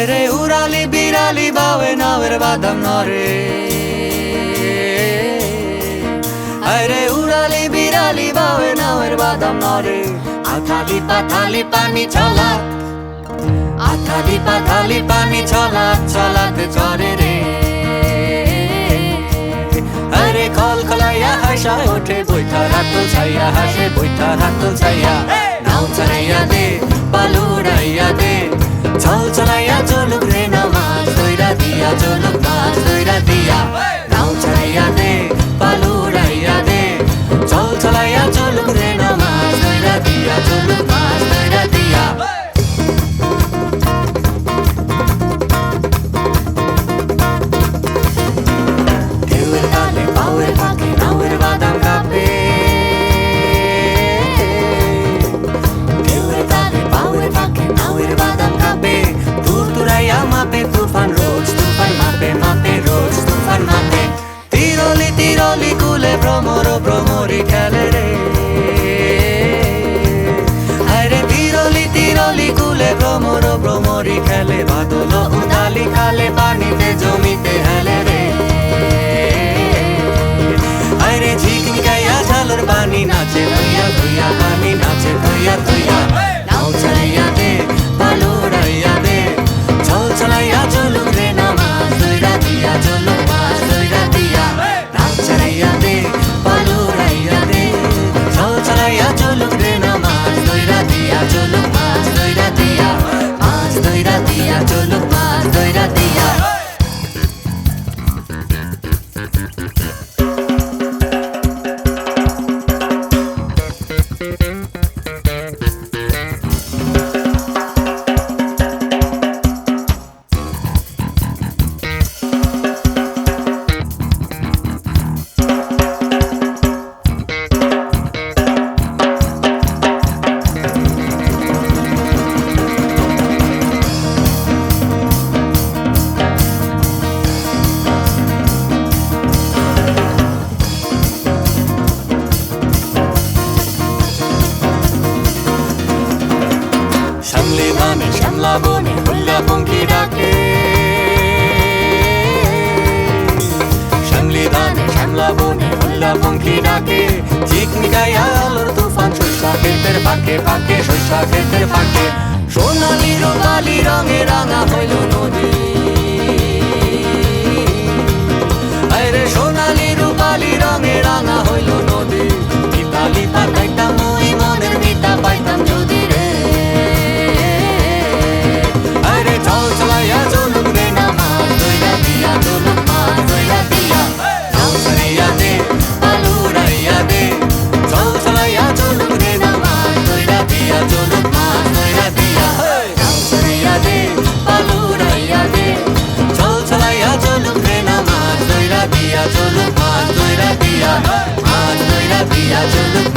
আরে উড়ালি বিড়ালি বাওয়ে নাওয়ের বাদাম নরে আরে উড়ালি বিড়ালি বাওয়ে নাওয়ের বাদাম নরে আথালি পাথালি পানি ছলা আথালি পাথালি পানি ছলা ছলাতে চরে রে আরে খল খলাইয়া হাসায় ওঠে বৈঠা রাতো ছাইয়া হাসে বৈঠা রাতো ছাইয়া নাও ছাড়াইয়া দে পালুড়াইয়া দে চল চলাইয়া চলুক রে না মাছ ধইরা দিয়া চলুক মাছ ধইরা দিয়া নাও ছাড়াইয়া দে পালুড়াইয়া দে চল চলাইয়া চলুক রে না মাছ ধইরা দিয়া চলুক মাছ ধইরা দিয়া ঢেউয়ের তালে পাওয়ের ফাঁকে নাওয়ের বাদাম কাঁপে ঢেউয়ের তালে পাওয়ের ফাঁকে নাওয়ের বাদাম কাঁপে দূর দূরাইয়া মাপে তুফান রোজ তুফান মাপে মাপে রোজ তুফান মাপে তিরলি তিরলি কুলে ভ্রমর ভ্রমরি খেলে রে আরে তিরলি তিরলি কুলে ভ্রমর ভ্রমরি খেলে বাদল উদালি খালে পানিতে জমিতে হেলে রে আরে ঝিকমিকাইয়া ঝালর পানি নাচে ধইয়া ধইয়া পানি নাচে ধইয়া ধইয়া নাও ছাড়াইয়া দে পালুড়াইয়া দে চল চলাইয়া চলুক রে না মাছ ধইরা দিয়া চলুক মাছ ধইরা দিয়া নাও ছাড়াইয়া দে পালুড়াইয়া দে চল চলাইয়া চলুক রে না মাছ ধইরা দিয়া চলুক মাছ ধইরা দিয়া মাছ ধইরা দিয়া চলুক মাছ ধইরা দিয়া শ্যামলি ধানে শ্যামলা বনে হুল্লা পঙ্খী ডাকে শ্যামলি ধানে শ্যামলা বনে হুল্লা পঙ্খী ডাকে ঝিকমিকাইয়া আলোর তুফান শস্যা ক্ষেতের ফাঁকে ফাঁকে শস্যা ক্ষেতের ফাঁকে সোনালি রূপালি রঙে রাঙা হইল নদী আরে সোনালি রূপালি রঙে রাঙা হইল নদী মিতালি পাতাইতাম ওই মনের মিতা পাইতাম যদি রে চল চলাইয়া চলুক রে না মাছ ধইরা দিয়া চলুক মাছ ধইরা দিয়া নাও ছাড়াইয়া দে পালুড়াইয়া দে চল চলাইয়া চলুক রে না মাছ ধইরা দিয়া চলুক মাছ ধইরা দিয়া নাও ছাড়াইয়া দে পালুড়াইয়া দে চল চলাইয়া চলুক রে না মাছ ধইরা দিয়া চলুক মাছ ধইরা দিয়া মাছ ধইরা দিয়া চলুক